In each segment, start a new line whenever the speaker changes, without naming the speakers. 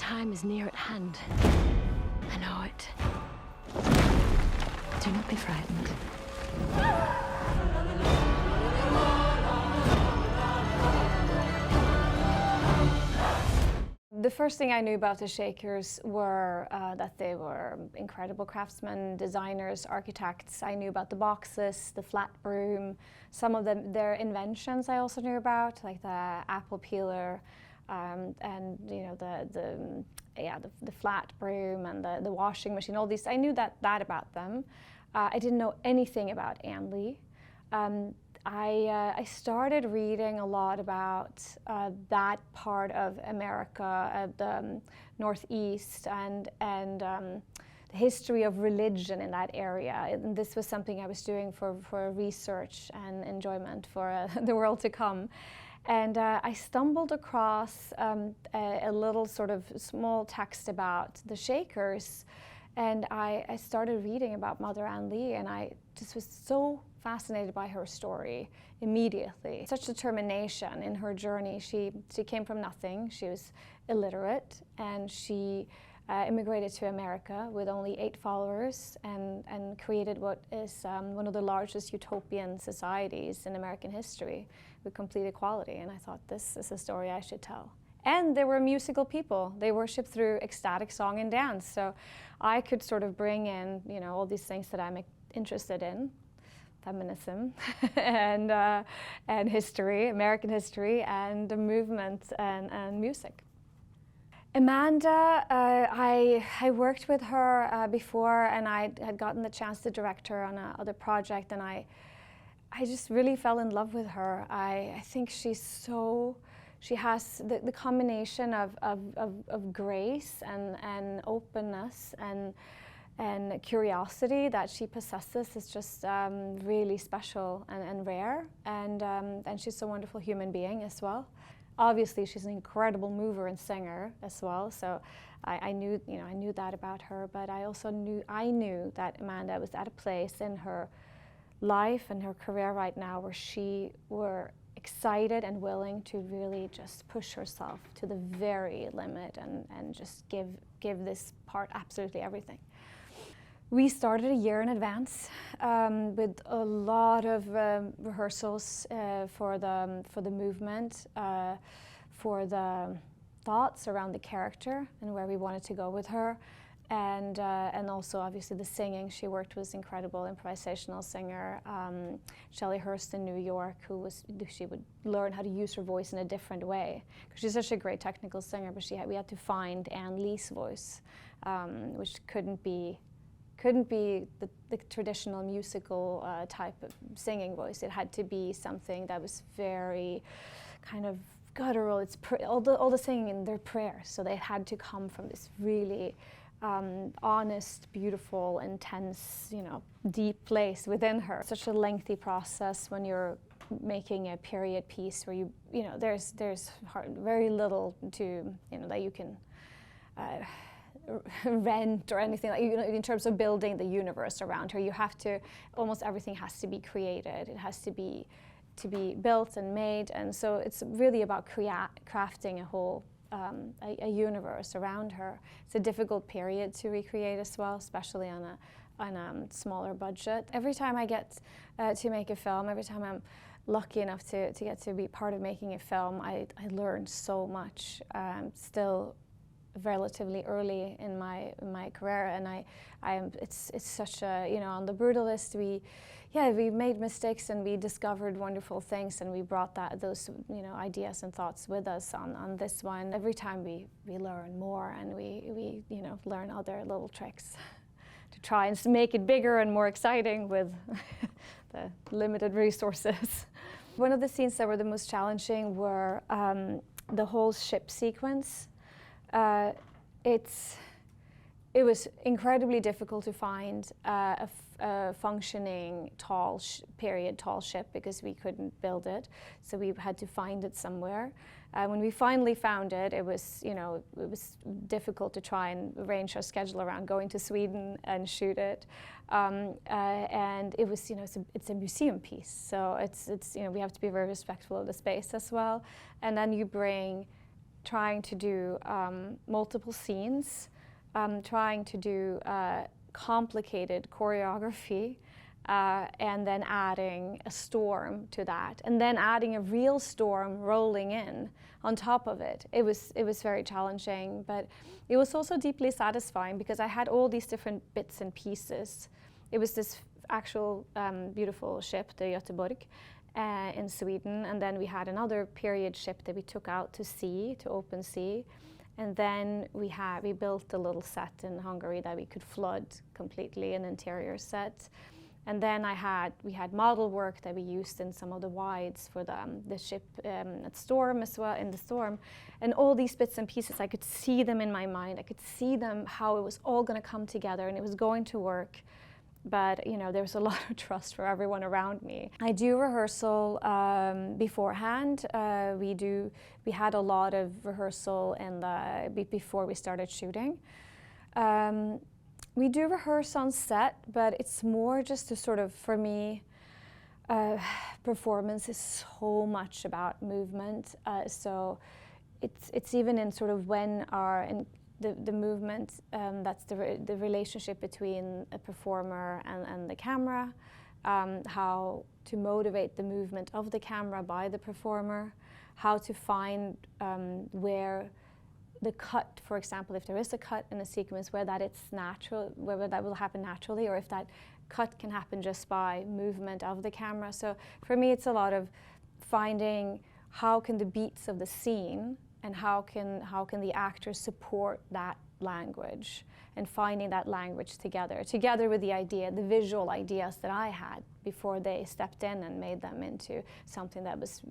time is near at hand. I know it. Do not be frightened.
The first thing I knew about the Shakers were that they were incredible craftsmen, designers, architects. I knew about the boxes, the flat broom, some of their inventions I also knew about, like the apple peeler, and you know the flat broom and the washing machine. All these I knew that about them. I didn't know anything about Ann Lee. I started reading a lot about that part of America, the Northeast, and the history of religion in that area. And this was something I was doing for research and enjoyment for the world to come. And I stumbled across a little sort of small text about the Shakers, and I started reading about Mother Ann Lee, and I just was so fascinated by her story immediately. Such determination in her journey. She came from nothing. She was illiterate, and she immigrated to America with only 8 followers and created what is one of the largest utopian societies in American history with complete equality. And I thought, this is a story I should tell. And they were musical people. They worshiped through ecstatic song and dance. So I could sort of bring in, you know, all these things that I'm interested in. Feminism and history, American history, and the movement and music. Amanda, I worked with her before, and I had gotten the chance to direct her on another project, and I just really fell in love with her. I think she has the combination of grace and openness and curiosity that she possesses is just really special and rare, and she's a wonderful human being as well. Obviously, she's an incredible mover and singer as well, so I knew that about her, but I also knew that Amanda was at a place in her life and her career right now where she were excited and willing to really just push herself to the very limit and just give this part absolutely everything. We started a year in advance with a lot of rehearsals for the movement, for the thoughts around the character and where we wanted to go with her, and also obviously the singing. She worked with incredible improvisational singer Shelley Hurst in New York, she would learn how to use her voice in a different way, because she's such a great technical singer. But we had to find Ann Lee's voice, which couldn't be the traditional musical type of singing voice. It had to be something that was very kind of guttural. It's all the singing in their prayers, so they had to come from this really honest, beautiful, intense, you know, deep place within her. Such a lengthy process when you're making a period piece where you know there's very little to, you know, that you can rent or anything like, you know, in terms of building the universe around her. You have to, almost everything has to be created. It has to be built and made, and so it's really about crafting a whole a universe around her. It's a difficult period to recreate as well, especially on a smaller budget. Every time I get to make a film, every time I'm lucky enough to get to be part of making a film, I learn so much. Still relatively early in my career, and it's such a, you know, on the Brutalist we made mistakes and we discovered wonderful things, and we brought those you know ideas and thoughts with us on this one. Every time we learn more, and we you know learn other little tricks to try and make it bigger and more exciting with the limited resources. One of the scenes that were the most challenging were the whole ship sequence. It was incredibly difficult to find a functioning tall ship, because we couldn't build it, so we had to find it somewhere. When we finally found it, it was difficult to try and arrange our schedule around going to Sweden and shoot it, and it was, you know, it's a museum piece, so it's you know, we have to be very respectful of the space as well, and then you bring trying to do multiple scenes, trying to do complicated choreography, and then adding a storm to that, and then adding a real storm rolling in on top of it. It was very challenging, but it was also deeply satisfying because I had all these different bits and pieces. It was this actual beautiful ship, the Göteborg, in Sweden, and then we had another period ship that we took out to sea, to open sea, and then we built a little set in Hungary that we could flood completely, an interior set. And then we had model work that we used in some of the wides for the ship at Storm as well, in the Storm. And all these bits and pieces, I could see them in my mind. I could see them, how it was all going to come together and it was going to work. But you know, there was a lot of trust for everyone around me. I do rehearsal beforehand. We had a lot of rehearsal before we started shooting. We do rehearse on set, but it's more just to sort of, for me, performance is so much about movement. So it's even in sort of when the movement, that's the relationship between a performer and the camera, how to motivate the movement of the camera by the performer, how to find where the cut, for example, if there is a cut in a sequence, where that it's natural, whether that will happen naturally, or if that cut can happen just by movement of the camera. So for me, it's a lot of finding how can the beats of the scene and how can the actors support that language, and finding that language together with the idea, the visual ideas that I had before they stepped in and made them into something that was,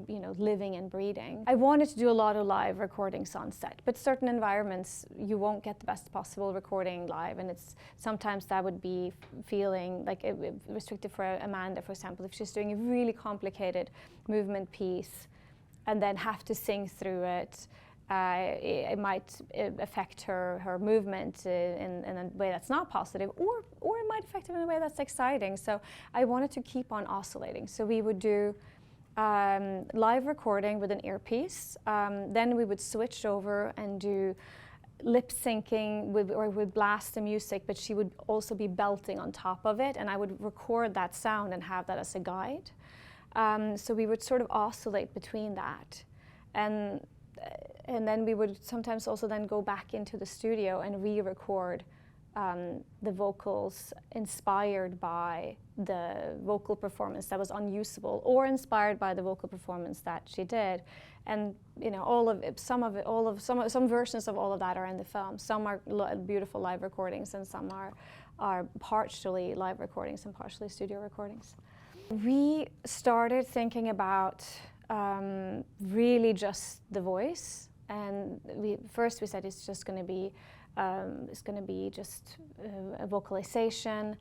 you know, living and breathing. I wanted to do a lot of live recordings on set, but certain environments you won't get the best possible recording live, and it's sometimes that would be feeling like restrictive for Amanda, for example, if she's doing a really complicated movement piece and then have to sing through it. It might affect her movement in a way that's not positive, or it might affect her in a way that's exciting. So I wanted to keep on oscillating. So we would do live recording with an earpiece. Then we would switch over and do lip syncing or would blast the music, but she would also be belting on top of it, and I would record that sound and have that as a guide. So we would sort of oscillate between that. And then we would sometimes also then go back into the studio and re-record the vocals inspired by the vocal performance that was unusable, or inspired by the vocal performance that she did. And you know, some versions of all of that are in the film. Some are beautiful live recordings, and some are partially live recordings and partially studio recordings. We started thinking about really just the voice, and first we said it's just going to be just a vocalization,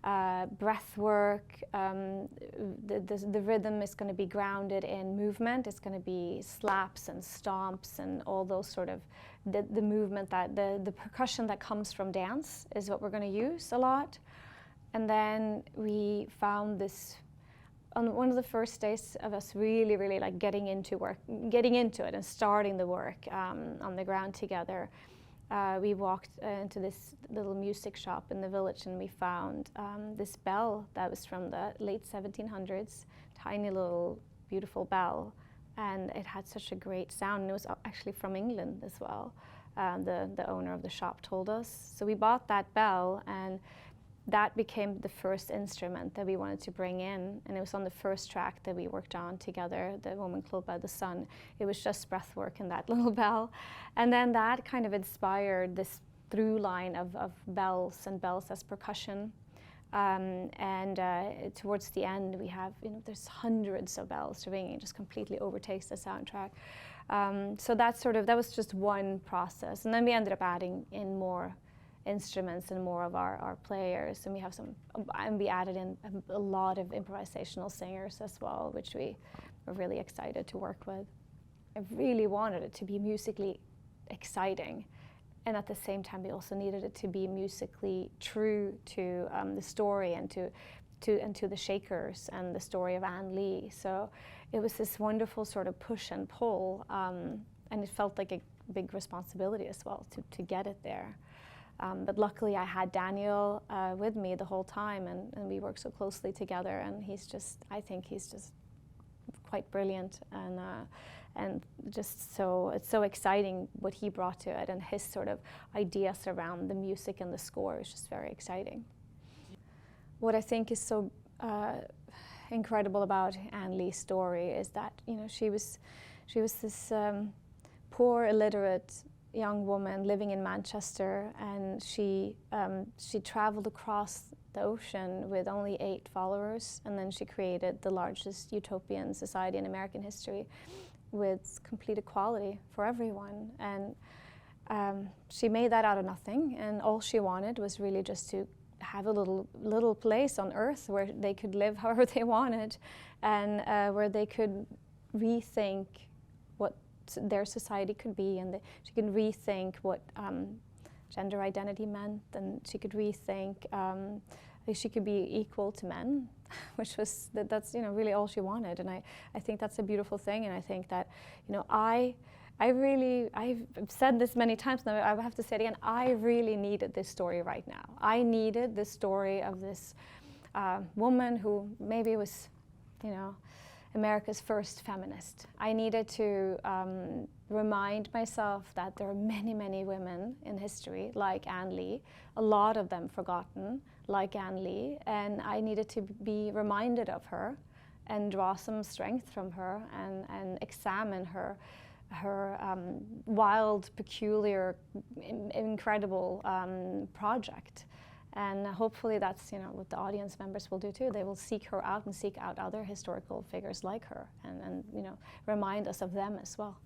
breath work. The rhythm is going to be grounded in movement. It's going to be slaps and stomps and all those sort of the movement that the percussion that comes from dance is what we're going to use a lot. And then we found this. On one of the first days of us really like getting into it and starting the work on the ground together, we walked into this little music shop in the village, and we found this bell that was from the late 1700s, tiny little beautiful bell, and it had such a great sound, and it was actually from England as well. The owner of the shop told us. So we bought that bell, and that became the first instrument that we wanted to bring in, and it was on the first track that we worked on together, The Woman Clothed by the Sun. It was just breath work in that little bell. And then that kind of inspired this through line of bells and bells as percussion. Towards the end, we have, you know, there's hundreds of bells ringing. It just completely overtakes the soundtrack. So that was just one process. And then we ended up adding in more instruments and more of our players, and we added in a lot of improvisational singers as well, which we were really excited to work with. I really wanted it to be musically exciting, and at the same time we also needed it to be musically true to the story and to the Shakers and the story of Ann Lee. So it was this wonderful sort of push and pull and it felt like a big responsibility as well to get it there. But luckily I had Daniel with me the whole time, and we worked so closely together, and I think he's just quite brilliant, and just so, it's so exciting what he brought to it, and his sort of ideas around the music and the score is just very exciting. What I think is so incredible about Ann Lee's story is that, you know, she was this poor, illiterate young woman living in Manchester, and she traveled across the ocean with only 8 followers, and then she created the largest utopian society in American history with complete equality for everyone. And she made that out of nothing, and all she wanted was really just to have a little place on earth where they could live however they wanted, and where they could rethink what their society could be, and she could rethink what gender identity meant, and she could rethink she could be equal to men, which was that's, you know, really all she wanted. And I think that's a beautiful thing, and I think that, you know, I've said this many times now, I have to say it again, I really needed this story right now. I needed this story of this woman who maybe was, you know, America's first feminist. I needed to remind myself that there are many, many women in history like Ann Lee, a lot of them forgotten, like Ann Lee, and I needed to be reminded of her and draw some strength from her, and examine her wild, peculiar, incredible project. And hopefully that's, you know, what the audience members will do too. They will seek her out and seek out other historical figures like her, and you know, remind us of them as well.